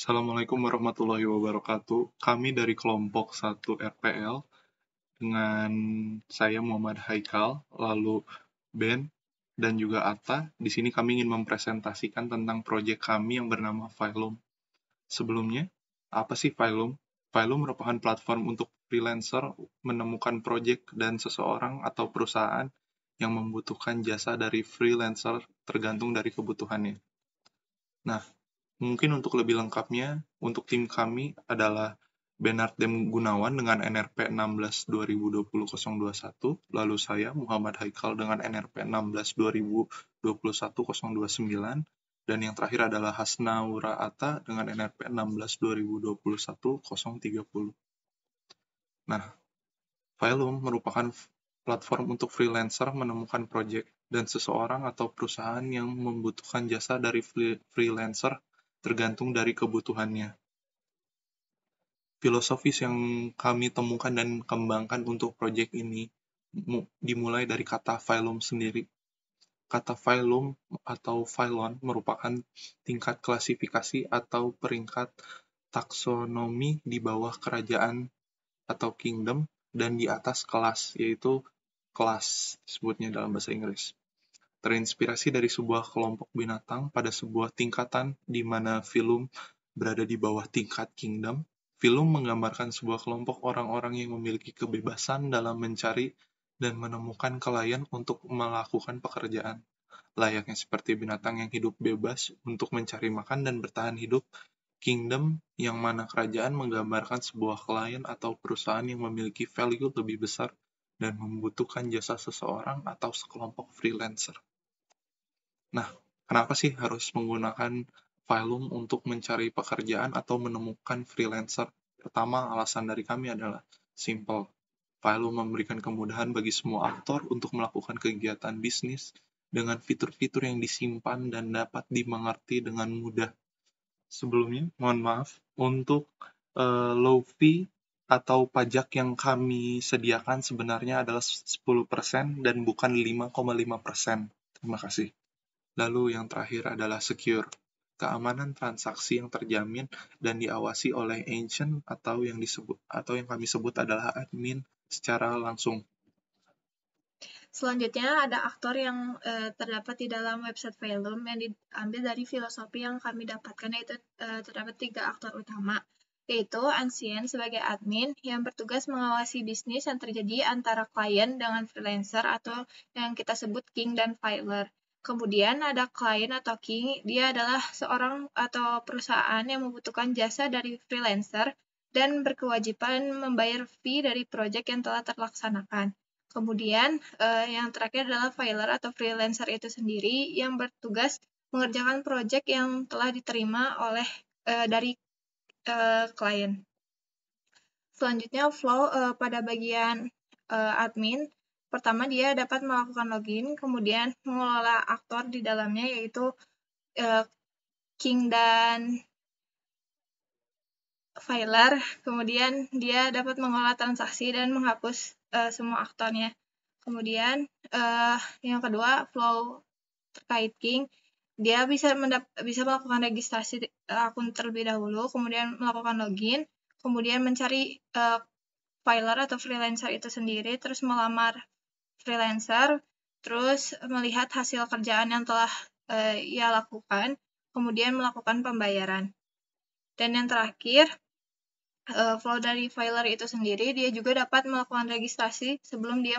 Assalamualaikum warahmatullahi wabarakatuh. Kami dari kelompok 1 RPL dengan saya Muhammad Haikal, lalu Ben dan juga Atta. Di sini kami ingin mempresentasikan tentang proyek kami yang bernama Filum. Sebelumnya, apa sih Filum? Filum merupakan platform untuk freelancer menemukan proyek dan seseorang atau perusahaan yang membutuhkan jasa dari freelancer tergantung dari kebutuhannya. Nah, mungkin untuk lebih lengkapnya, untuk tim kami adalah Bernard Dem Gunawan dengan NRP 16/2020-021, lalu saya Muhammad Haikal dengan NRP 16/2021-029, dan yang terakhir adalah Hasnaura Atta dengan NRP 16/2021-030. Nah, Filum merupakan platform untuk freelancer menemukan proyek dan seseorang atau perusahaan yang membutuhkan jasa dari freelancer tergantung dari kebutuhannya. Filosofis yang kami temukan dan kembangkan untuk proyek ini dimulai dari kata phylum sendiri. Kata phylum atau phylon merupakan tingkat klasifikasi atau peringkat taksonomi di bawah kerajaan atau kingdom dan di atas kelas, yaitu kelas disebutnya dalam bahasa Inggris. Terinspirasi dari sebuah kelompok binatang pada sebuah tingkatan di mana Filum berada di bawah tingkat kingdom. Filum menggambarkan sebuah kelompok orang-orang yang memiliki kebebasan dalam mencari dan menemukan klien untuk melakukan pekerjaan. Layaknya seperti binatang yang hidup bebas untuk mencari makan dan bertahan hidup, kingdom yang mana kerajaan menggambarkan sebuah klien atau perusahaan yang memiliki value lebih besar dan membutuhkan jasa seseorang atau sekelompok freelancer. Nah, kenapa sih harus menggunakan Filum untuk mencari pekerjaan atau menemukan freelancer? Pertama, alasan dari kami adalah simple. Filum memberikan kemudahan bagi semua aktor untuk melakukan kegiatan bisnis dengan fitur-fitur yang disimpan dan dapat dimengerti dengan mudah. Sebelumnya, mohon maaf, untuk low fee atau pajak yang kami sediakan sebenarnya adalah 10% dan bukan 5,5%. Terima kasih. Lalu yang terakhir adalah secure, keamanan transaksi yang terjamin dan diawasi oleh agent atau yang kami sebut adalah admin secara langsung. Selanjutnya ada aktor yang terdapat di dalam website Filum yang diambil dari filosofi yang kami dapatkan, yaitu terdapat 3 aktor utama, yaitu Ancient sebagai admin yang bertugas mengawasi bisnis yang terjadi antara klien dengan freelancer atau yang kita sebut king dan filer. Kemudian ada klien atau king, dia adalah seorang atau perusahaan yang membutuhkan jasa dari freelancer dan berkewajiban membayar fee dari proyek yang telah terlaksanakan. Kemudian yang terakhir adalah filer atau freelancer itu sendiri yang bertugas mengerjakan proyek yang telah diterima oleh dari klien. Selanjutnya flow pada bagian admin. Pertama, dia dapat melakukan login, kemudian mengelola aktor di dalamnya, yaitu king dan filer. Kemudian dia dapat mengelola transaksi dan menghapus semua aktornya. Kemudian yang kedua, flow terkait king. Dia bisa melakukan registrasi akun terlebih dahulu, kemudian melakukan login, kemudian mencari filer atau freelancer itu sendiri, terus melamar freelancer, terus melihat hasil kerjaan yang telah ia lakukan, kemudian melakukan pembayaran. Dan yang terakhir, flow dari filer itu sendiri, dia juga dapat melakukan registrasi sebelum dia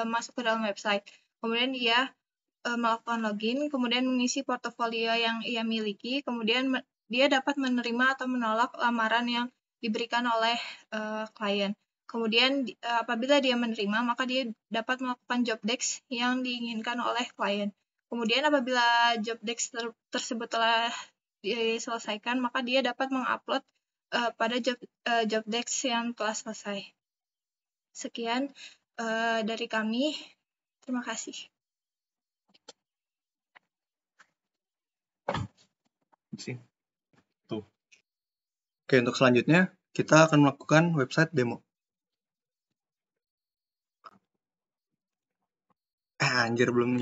masuk ke dalam website. Kemudian dia melakukan login, kemudian mengisi portofolio yang ia miliki, kemudian dia dapat menerima atau menolak lamaran yang diberikan oleh klien. Kemudian apabila dia menerima, maka dia dapat melakukan job desk yang diinginkan oleh klien. Kemudian apabila job desk tersebut telah diselesaikan, maka dia dapat mengupload pada job desk yang telah selesai. Sekian dari kami. Terima kasih. Tuh. Oke, untuk selanjutnya kita akan melakukan website demo. Anjir, belum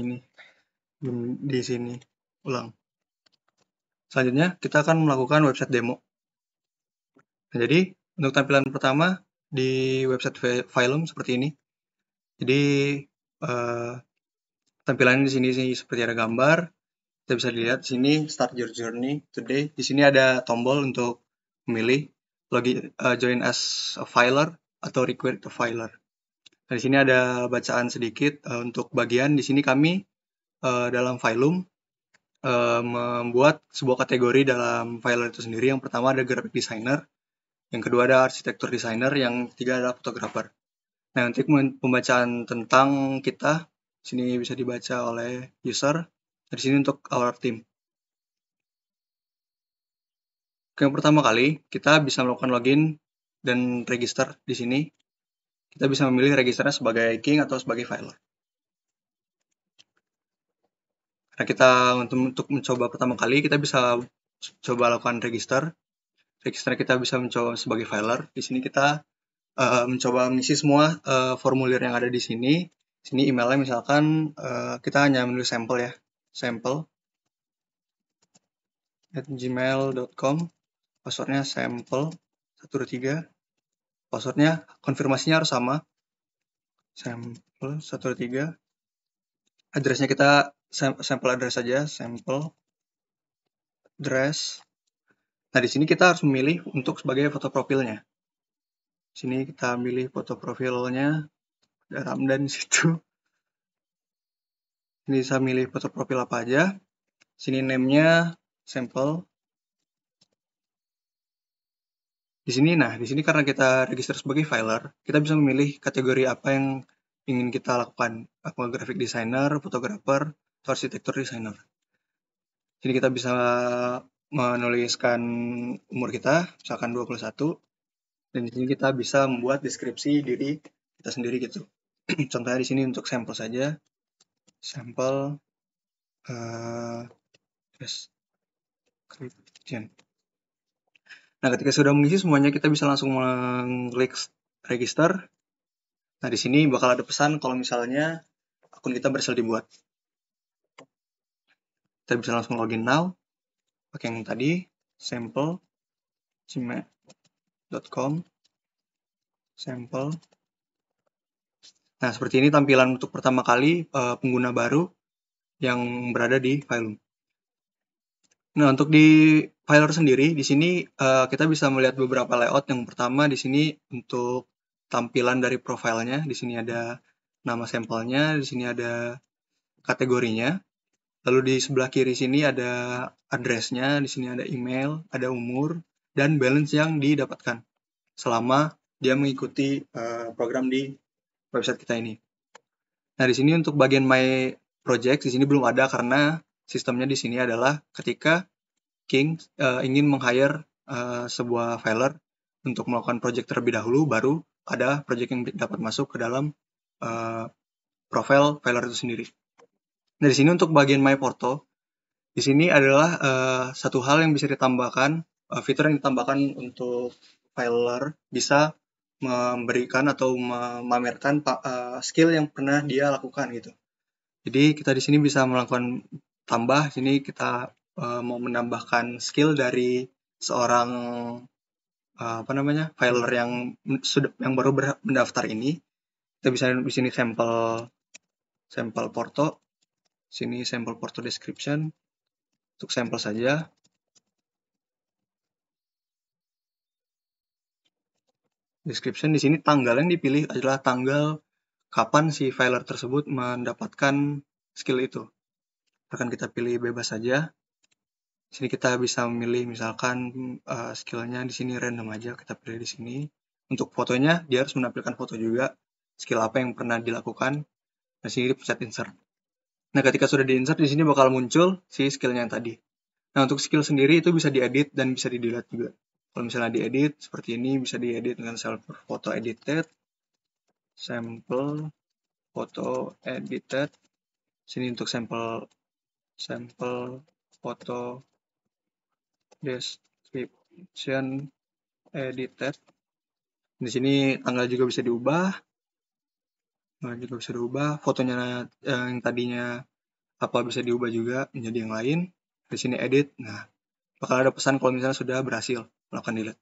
di sini. Ulang. Selanjutnya kita akan melakukan website demo. Nah, jadi untuk tampilan pertama di website Filum seperti ini. Jadi tampilannya di sini sih seperti ada gambar. Kita bisa lihat di sini start your journey today. Di sini ada tombol untuk memilih join as a filer atau require a filer. Nah, di sini ada bacaan sedikit untuk bagian di sini kami dalam Filum membuat sebuah kategori dalam filer itu sendiri. Yang pertama ada graphic designer, yang kedua ada arsitektur designer, yang ketiga adalah fotografer. Nah, untuk pembacaan tentang kita, sini bisa dibaca oleh user. Di sini untuk our team. Yang pertama kali, kita bisa melakukan login dan register di sini. Kita bisa memilih registernya sebagai king atau sebagai filer. Nah, kita untuk mencoba pertama kali, kita bisa coba lakukan register. Register kita bisa mencoba sebagai filer. Di sini kita mencoba mengisi semua formulir yang ada di sini. Sini emailnya misalkan kita hanya menulis sampel ya, sampel@gmail.com, passwordnya sampel123, passwordnya konfirmasinya harus sama, sampel123, addressnya kita sampel address saja, sampel address. Nah, di sini kita harus memilih untuk sebagai foto profilnya. Sini kita pilih foto profilnya, ada Ramdan di situ. Ini bisa milih foto profil apa aja. Sini name-nya sampel. Di sini karena kita register sebagai filer, kita bisa memilih kategori apa yang ingin kita lakukan, apa graphic designer, fotografer, atau arsitektur designer. Sini kita bisa menuliskan umur kita, misalkan 21, dan di sini kita bisa membuat deskripsi diri kita sendiri gitu. Contohnya di sini untuk sampel saja, sampel description. Nah, ketika sudah mengisi semuanya, kita bisa langsung mengklik register. Nah, di sini bakal ada pesan kalau misalnya akun kita berhasil dibuat. Kita bisa langsung login now, pakai yang tadi, sampel, gmail.com, sampel. Nah, seperti ini tampilan untuk pertama kali pengguna baru yang berada di Filum. Nah, untuk di filer sendiri, di sini kita bisa melihat beberapa layout. Yang pertama di sini untuk tampilan dari profilnya. Di sini ada nama sampelnya, di sini ada kategorinya. Lalu di sebelah kiri sini ada address-nya, di sini ada email, ada umur, dan balance yang didapatkan selama dia mengikuti program di website kita ini. Nah, di sini untuk bagian My Project, di sini belum ada karena sistemnya di sini adalah ketika King ingin meng-hire sebuah filer untuk melakukan project terlebih dahulu, baru ada project yang dapat masuk ke dalam profil filer itu sendiri. Nah, di sini untuk bagian My Porto, di sini adalah satu hal yang bisa ditambahkan, fitur yang ditambahkan untuk filer bisa memberikan atau memamerkan skill yang pernah dia lakukan gitu. Jadi kita di sini bisa melakukan tambah. Sini kita mau menambahkan skill dari seorang filer yang baru mendaftar ini. Kita bisa di sini sampel porto. Sini sampel porto description. Untuk sampel saja. Description di sini tanggal yang dipilih adalah tanggal kapan si filer tersebut mendapatkan skill itu. Akan kita pilih bebas saja. Sini kita bisa memilih misalkan skillnya di sini random aja, kita pilih di sini. Untuk fotonya dia harus menampilkan foto juga, skill apa yang pernah dilakukan. Di sini dipencet insert. Nah, ketika sudah di-insert di sini bakal muncul si skillnya yang tadi. Nah, untuk skill sendiri itu bisa diedit dan bisa di-delete juga. Kalau misalnya diedit seperti ini, bisa diedit dengan sampel foto edited, sampel foto edited. Sini untuk sampel foto description edited. Di sini tanggal juga bisa diubah. Fotonya yang tadinya apa bisa diubah juga menjadi yang lain. Di sini edit. Nah, bakal ada pesan kalau misalnya sudah berhasil melakukan delete.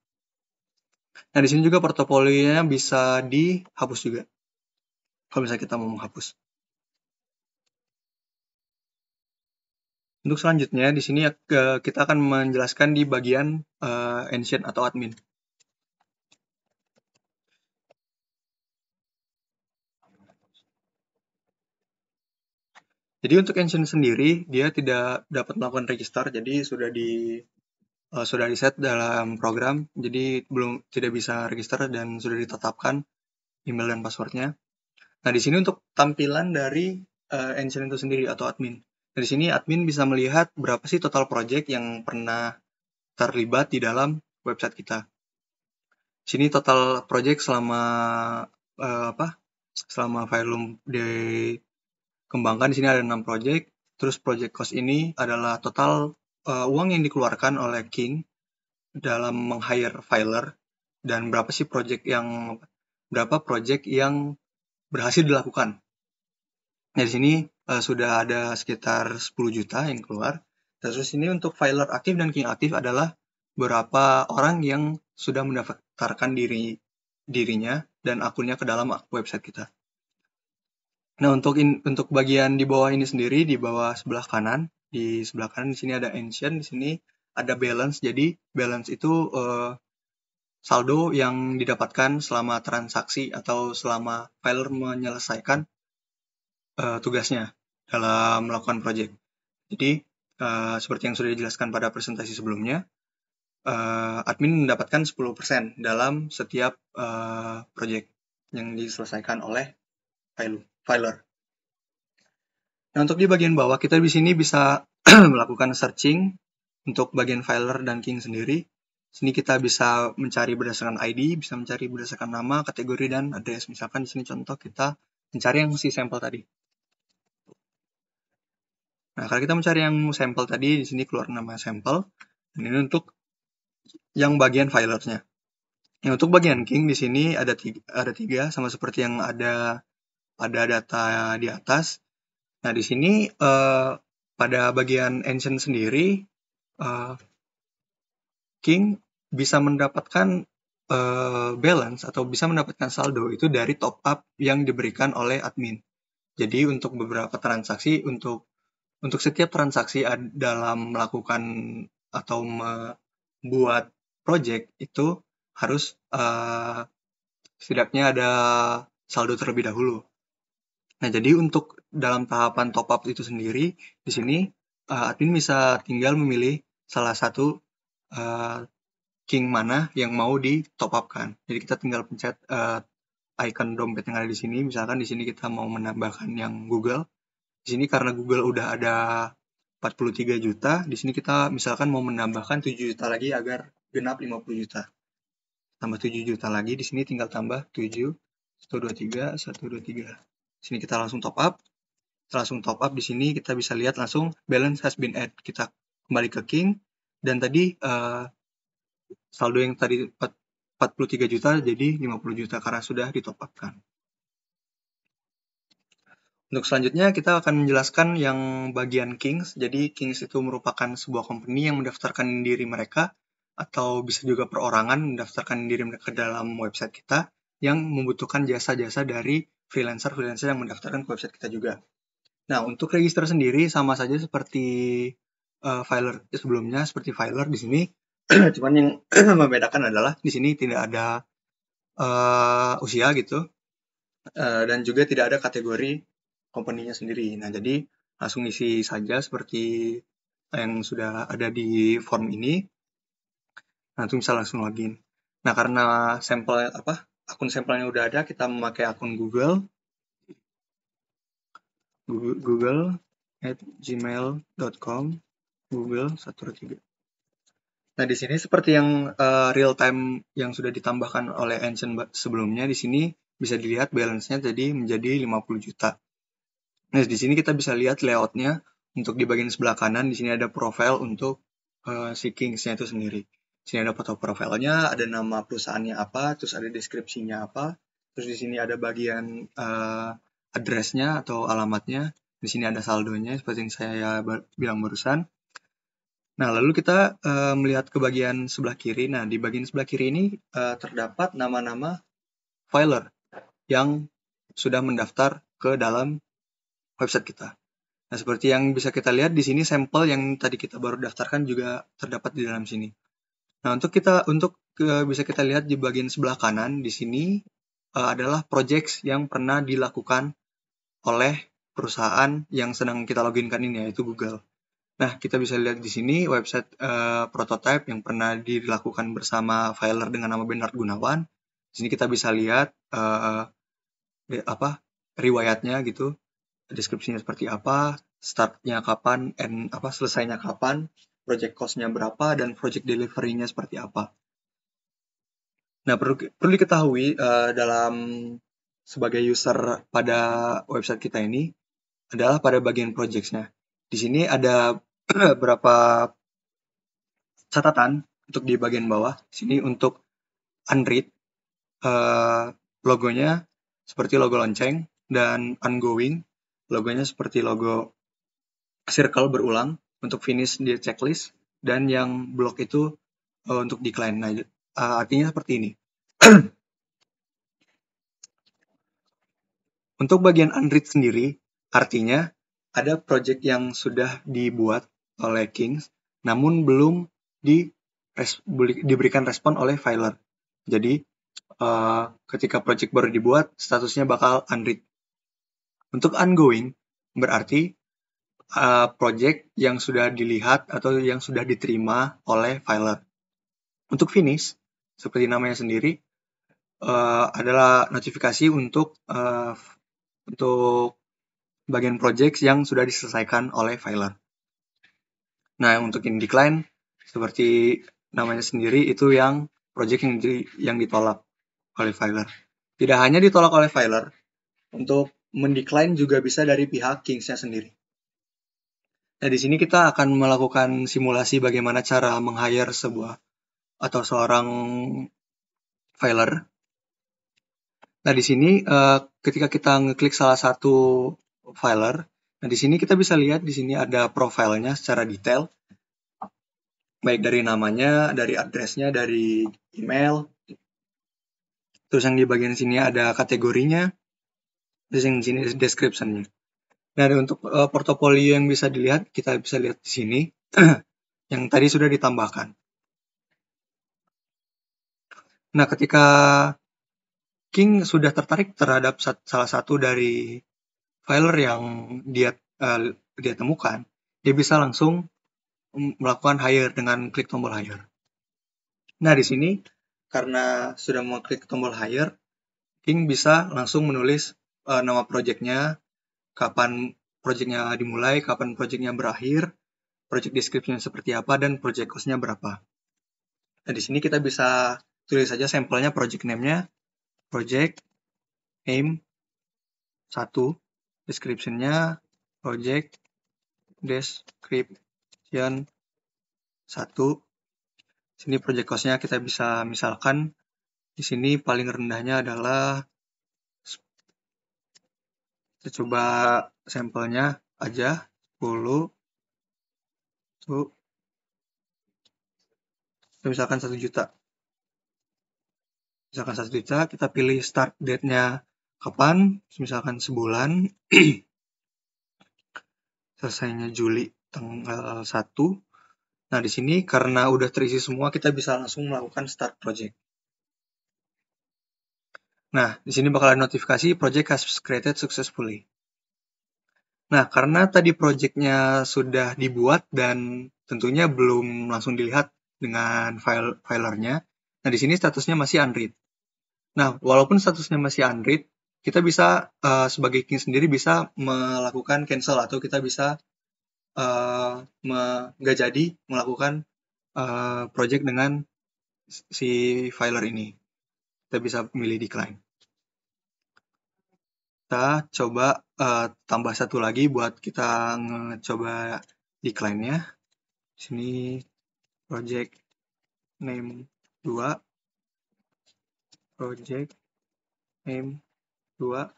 Nah, di sini juga portofolionya bisa dihapus juga. Kalau misalnya kita mau menghapus. Untuk selanjutnya, di sini kita akan menjelaskan di bagian ancient atau admin. Jadi untuk ancient sendiri, dia tidak dapat melakukan register, jadi sudah di set dalam program, jadi belum tidak bisa register dan sudah ditetapkan email dan passwordnya. Nah, di sini untuk tampilan dari ancient itu sendiri atau admin. Nah, di sini admin bisa melihat berapa sih total project yang pernah terlibat di dalam website kita. Di sini total project selama selama Phylum dikembangkan, di sini ada 6 project. Terus project cost ini adalah total uang yang dikeluarkan oleh King dalam meng-hire filer dan berapa project yang berhasil dilakukan. Nah, di sini sudah ada sekitar 10 juta yang keluar. Terus ini untuk filer aktif dan King aktif adalah berapa orang yang sudah mendaftarkan dirinya dan akunnya ke dalam website kita. Nah, untuk bagian di bawah ini sendiri, di bawah sebelah kanan, di sini ada ancient, di sini ada balance. Jadi balance itu saldo yang didapatkan selama transaksi atau selama filer menyelesaikan tugasnya dalam melakukan project. Jadi seperti yang sudah dijelaskan pada presentasi sebelumnya, admin mendapatkan 10% dalam setiap project yang diselesaikan oleh filer. Nah, untuk di bagian bawah kita di sini bisa melakukan searching untuk bagian filer dan King sendiri. Sini kita bisa mencari berdasarkan ID, bisa mencari berdasarkan nama, kategori, dan address. Misalkan di sini contoh kita mencari yang si sampel tadi. Nah, kalau kita mencari yang sampel tadi, di sini keluar nama sampel. Dan ini untuk yang bagian filernya. Yang untuk bagian King di sini ada tiga, sama seperti yang ada data di atas. Nah, di sini pada bagian ancient sendiri, King bisa mendapatkan balance atau bisa mendapatkan saldo itu dari top up yang diberikan oleh admin. Jadi untuk beberapa transaksi, untuk setiap transaksi dalam melakukan atau membuat project itu harus setidaknya ada saldo terlebih dahulu. Nah, jadi untuk dalam tahapan top up itu sendiri, di sini admin bisa tinggal memilih salah satu King mana yang mau di top up-kan. Jadi kita tinggal pencet icon dompet yang ada di sini. Misalkan di sini kita mau menambahkan yang Google. Di sini karena Google udah ada 43 juta, di sini kita misalkan mau menambahkan 7 juta lagi agar genap 50 juta. Tambah 7 juta lagi, di sini tinggal tambah 7, 123, 123. Di sini kita langsung top up. Kita langsung top up, di sini kita bisa lihat langsung balance has been add. Kita kembali ke King, dan tadi saldo yang tadi 43 juta jadi 50 juta karena sudah ditop up-kan. Untuk selanjutnya kita akan menjelaskan yang bagian Kings. Jadi Kings itu merupakan sebuah company yang mendaftarkan diri mereka atau bisa juga perorangan mendaftarkan diri mereka dalam website kita yang membutuhkan jasa-jasa dari freelancer yang mendaftarkan ke website kita juga. Nah, untuk register sendiri sama saja seperti filer sebelumnya, seperti filer di sini. Cuman yang membedakan adalah di sini tidak ada usia gitu, dan juga tidak ada kategori company-nya sendiri. Nah, jadi langsung isi saja seperti yang sudah ada di form ini. Nah, itu bisa langsung login. Nah, karena akun sampelnya udah ada, kita memakai akun Google @gmail.com Google 123. Nah, di sini seperti yang real time yang sudah ditambahkan oleh Ancient sebelumnya, di sini bisa dilihat balance-nya tadi menjadi 50 juta. Nah, di sini kita bisa lihat layout-nya. Untuk di bagian sebelah kanan, di sini ada profile untuk si Kings-nya itu sendiri. Di sini ada foto profilnya, ada nama perusahaannya apa, terus ada deskripsinya apa, terus di sini ada bagian address-nya atau alamatnya. Di sini ada saldonya, seperti yang saya bilang barusan. Nah, lalu kita melihat ke bagian sebelah kiri. Nah, di bagian sebelah kiri ini terdapat nama-nama filer yang sudah mendaftar ke dalam website kita. Nah, seperti yang bisa kita lihat di sini sampel yang tadi kita baru daftarkan juga terdapat di dalam sini. Nah, bisa kita lihat di bagian sebelah kanan di sini adalah projects yang pernah dilakukan oleh perusahaan yang sedang kita loginkan ini, yaitu Google. Nah, kita bisa lihat di sini website prototype yang pernah dilakukan bersama filer dengan nama Bernard Gunawan. Di sini kita bisa lihat riwayatnya gitu, deskripsinya seperti apa, startnya kapan, selesainya kapan, project cost-nya berapa, dan project delivery-nya seperti apa. Nah, perlu diketahui dalam sebagai user pada website kita ini adalah pada bagian projects-nya. Di sini ada beberapa catatan untuk di bagian bawah. Sini untuk unread, logonya seperti logo lonceng, dan ongoing, logonya seperti logo circle berulang untuk finish di checklist, dan yang block itu untuk decline. Nah, artinya seperti ini. Untuk bagian unread sendiri, artinya ada project yang sudah dibuat oleh Kings, namun belum diberikan respon oleh filer. Jadi, ketika project baru dibuat, statusnya bakal unread. Untuk ongoing, berarti project yang sudah dilihat atau yang sudah diterima oleh filer. Untuk finish, seperti namanya sendiri, adalah notifikasi untuk bagian project yang sudah diselesaikan oleh filer. Nah, untuk yang decline, seperti namanya sendiri, itu yang project yang ditolak oleh filer. Tidak hanya ditolak oleh filer, untuk mendecline juga bisa dari pihak Kings-nya sendiri. Nah, di sini kita akan melakukan simulasi bagaimana cara meng-hire seorang filer. Nah, di sini ketika kita ngeklik salah satu filer, nah di sini kita bisa lihat di sini ada profilnya secara detail, baik dari namanya, dari addressnya, dari email. Terus yang di bagian sini ada kategorinya, terus yang di sini description-nya. Nah, untuk portofolio yang bisa dilihat, kita bisa lihat di sini yang tadi sudah ditambahkan. Nah, ketika King sudah tertarik terhadap salah satu dari filer yang dia temukan, dia bisa langsung melakukan hire dengan klik tombol hire. Nah, di sini karena sudah mengklik tombol hire, King bisa langsung menulis nama projectnya, kapan projectnya dimulai, kapan projectnya berakhir, project description seperti apa, dan project cost-nya berapa. Nah, di sini kita bisa tulis saja sampelnya project name-nya, project name 1, description-nya project description 1. Sini project cost-nya kita bisa misalkan di sini paling rendahnya adalah, kita coba sampelnya aja 10 tuh, misalkan 1 juta. Misalkan 1 juta, kita pilih start date-nya kapan, misalkan sebulan, selesainya Juli tanggal 1. Nah, di sini karena udah terisi semua, kita bisa langsung melakukan start project. Nah, di sini bakal ada notifikasi project has created successfully. Nah, karena tadi project-nya sudah dibuat dan tentunya belum langsung dilihat dengan filernya, nah di sini statusnya masih unread. Nah, walaupun statusnya masih unread, kita bisa sebagai King sendiri bisa melakukan cancel atau kita bisa nggak jadi melakukan project dengan si filer ini. Kita bisa pilih decline. Kita coba tambah satu lagi buat kita coba decline-nya. Sini project name 2, project name 2,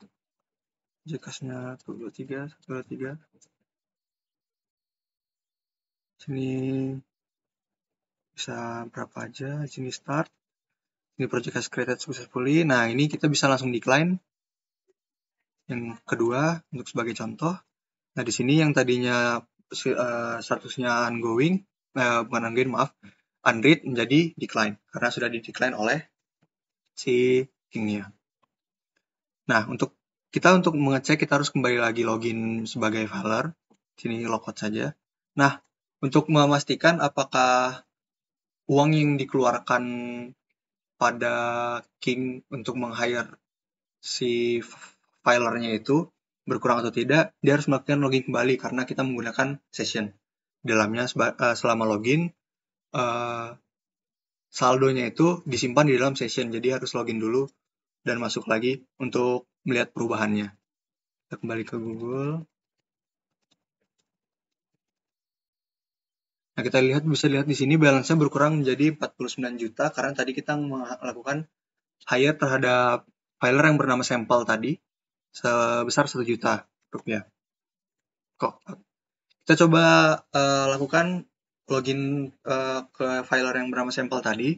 project cost-nya 123. Sini bisa berapa aja. Sini start. Ini project has created successfully. Nah, ini kita bisa langsung decline. Yang kedua untuk sebagai contoh. Nah, di sini yang tadinya statusnya ongoing, bukan ongoing, maaf, unread menjadi decline karena sudah di decline oleh si King-nya. Nah, untuk mengecek kita harus kembali lagi login sebagai filer. Sini logout saja. Nah, untuk memastikan apakah uang yang dikeluarkan pada King untuk meng-hire si filernya itu berkurang atau tidak, dia harus melakukan login kembali karena kita menggunakan session. Di dalamnya selama login, saldonya itu disimpan di dalam session, jadi harus login dulu dan masuk lagi untuk melihat perubahannya. Kita kembali ke Google. Nah, kita bisa lihat di sini balance-nya berkurang menjadi 49 juta karena tadi kita melakukan hire terhadap filer yang bernama sampel tadi sebesar 1 juta rupiah. Kita coba lakukan login ke filer yang bernama sampel tadi.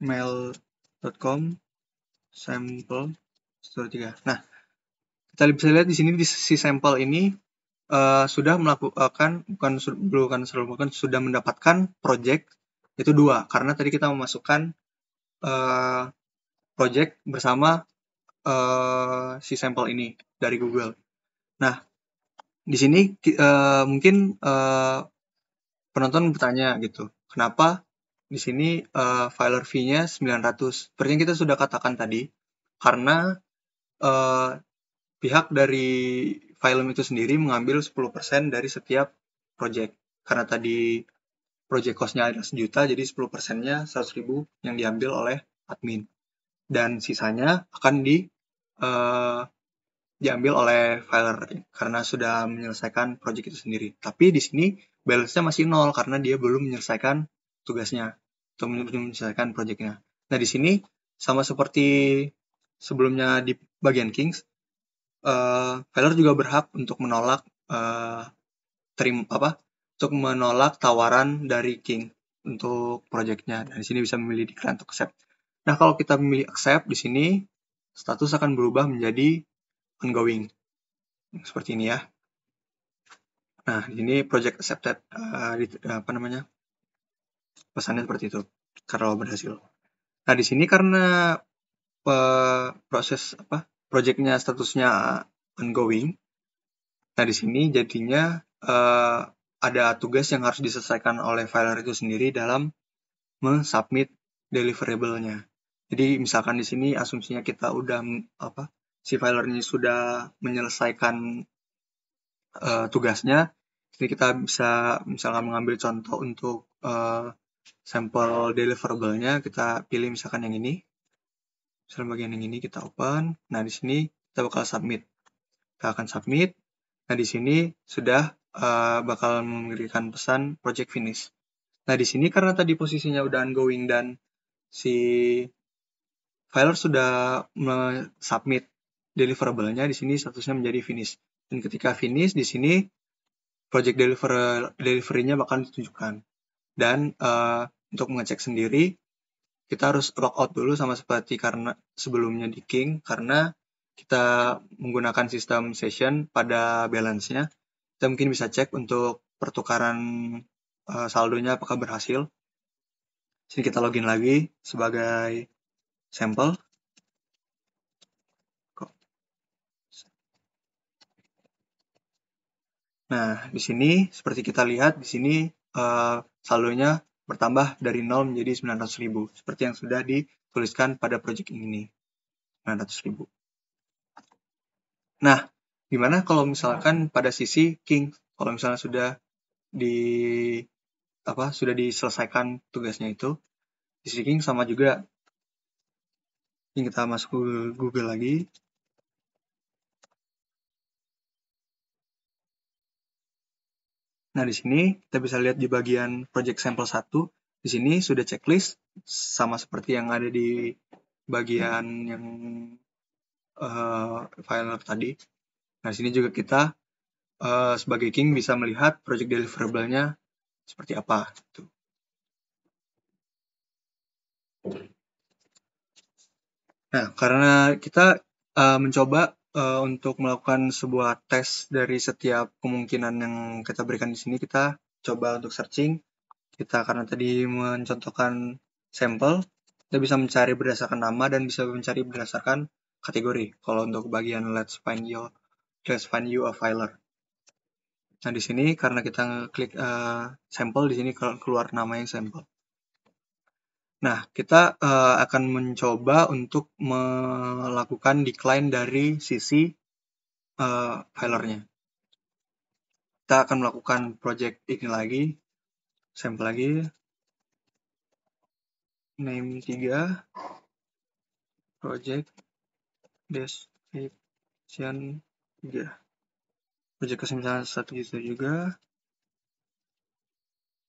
mail.com sampel 3. Nah, kita bisa lihat di sini di si sampel ini sudah sudah mendapatkan project itu 2 karena tadi kita memasukkan project bersama si sampel ini dari Google. Nah, di sini mungkin penonton bertanya gitu, kenapa di sini filer fee-nya 900? Seperti yang kita sudah katakan tadi, karena pihak dari Phylum itu sendiri mengambil 10% dari setiap project. Karena tadi project cost-nya adalah 1 juta, jadi 10%-nya 100.000 yang diambil oleh admin. Dan sisanya akan diambil oleh filer karena sudah menyelesaikan project itu sendiri. Tapi di sini balance-nya masih 0 karena dia belum menyelesaikan tugasnya atau belum menyelesaikan project-nya. Nah, di sini sama seperti sebelumnya di bagian Kings, filer juga berhak untuk menolak menolak tawaran dari King untuk project-nya. Dan di sini bisa memilih decline atau accept. Nah, kalau kita memilih accept di sini status akan berubah menjadi ongoing. Seperti ini ya. Nah, di sini project accepted pesannya seperti itu kalau berhasil. Nah, di sini karena projectnya statusnya ongoing. Nah, di sini jadinya ada tugas yang harus diselesaikan oleh filer itu sendiri dalam mensubmit deliverable-nya. Jadi misalkan di sini asumsinya kita udah si filer ini sudah menyelesaikan tugasnya. Jadi kita bisa misalkan mengambil contoh untuk sampel deliverable-nya, kita pilih misalkan yang ini. Misalkan bagian yang ini kita open. Nah, di sini kita bakal submit. Kita akan submit. Nah, di sini sudah bakal memberikan pesan project finish. Nah, di sini karena tadi posisinya udah ongoing dan si filer sudah submit deliverable-nya, di sini statusnya menjadi finish. Dan ketika finish, di sini project delivery-nya bakal ditunjukkan. Dan untuk mengecek sendiri, kita harus logout dulu sama seperti karena sebelumnya di King, karena kita menggunakan sistem session pada balance-nya. Kita mungkin bisa cek untuk pertukaran saldonya apakah berhasil. Sini kita login lagi sebagai sampel. Nah, di sini seperti kita lihat di sini saldonya bertambah dari 0 menjadi 900.000 seperti yang sudah dituliskan pada project ini. 900.000. Nah, gimana kalau misalkan pada sisi King, kalau misalnya sudah diselesaikan tugasnya itu, di sisi King sama juga. Ini kita masuk ke Google lagi. Nah, di sini kita bisa lihat di bagian project sampel 1, di sini sudah checklist sama seperti yang ada di bagian yang filer tadi. Nah, di sini juga kita sebagai king bisa melihat project deliverable-nya seperti apa. Gitu. Nah, karena kita mencoba untuk melakukan sebuah tes dari setiap kemungkinan yang kita berikan di sini, kita coba untuk searching. Kita karena tadi mencontohkan sampel, kita bisa mencari berdasarkan nama dan bisa mencari berdasarkan kategori. Kalau untuk bagian let's find you a filer. Nah, di sini karena kita klik sampel, di sini keluar namanya sampel. Nah, kita akan mencoba untuk melakukan decline dari sisi filernya. Kita akan melakukan project ini lagi, sampel lagi, name 3, project description 3. Project kesempatan 1 juta juga,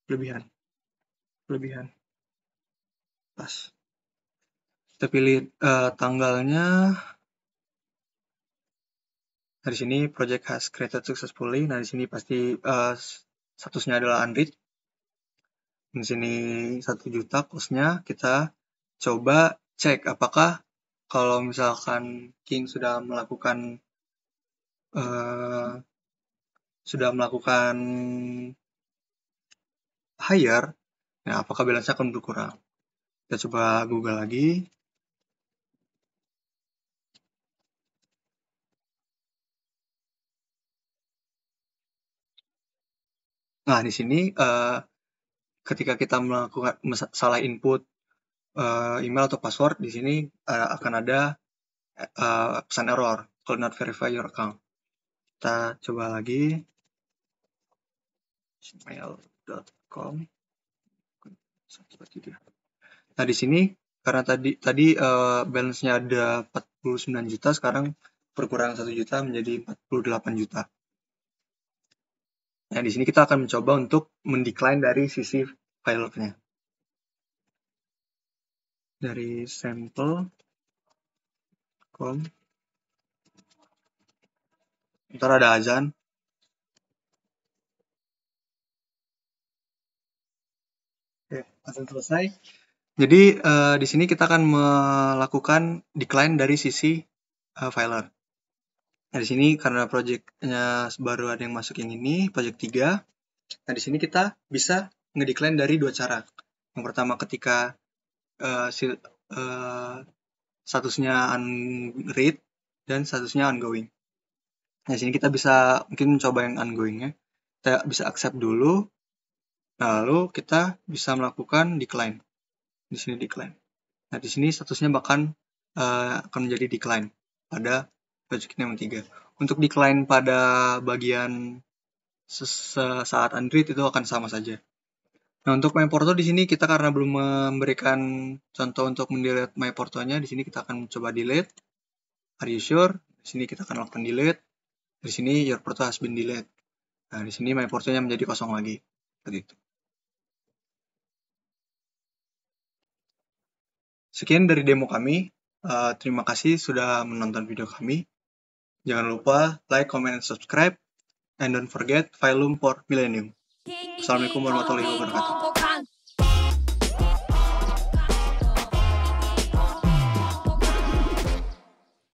kelebihan. Pas. Kita pilih tanggalnya. Nah, di sini project has created successfully. Nah, di sini pasti statusnya adalah unread. Di sini 1 juta cost-nya. Kita coba cek apakah kalau misalkan King sudah melakukan hire, nah apakah balance akan berkurang. Kita coba Google lagi. Nah, di sini ketika kita melakukan salah input email atau password, di sini akan ada pesan error, could not verify your account. Kita coba lagi, gmail.com. Nah, di sini karena tadi balance-nya ada 49 juta, sekarang berkurang 1 juta menjadi 48 juta. Nah, di sini kita akan mencoba untuk mendecline dari sisi filernya. Dari sample.com. Ntar ada azan. Oke, azan selesai. Jadi di sini kita akan melakukan decline dari sisi filer. Nah, di sini karena project-nya baru ada yang masuk yang ini, project 3. Nah, di sini kita bisa ngedecline dari 2 cara. Yang pertama ketika statusnya unread dan statusnya ongoing. Nah, di sini kita bisa mungkin mencoba yang ongoing-nya. Kita bisa accept dulu. Lalu kita bisa melakukan decline. Di sini decline. Nah, di sini statusnya bahkan akan menjadi decline pada project name 3. Untuk decline pada bagian saat unread itu akan sama saja. Nah, untuk MyPorto di sini kita karena belum memberikan contoh untuk mendelete MyPorto-nya, di sini kita akan coba delete. Are you sure? Di sini kita akan lakukan delete. Di sini your porto has been delete. Nah, di sini MyPorto-nya menjadi kosong lagi. Seperti itu. Sekian dari demo kami. Terima kasih sudah menonton video kami. Jangan lupa like, comment, and subscribe. And don't forget Phylum for Millennium. Assalamualaikum warahmatullahi wabarakatuh.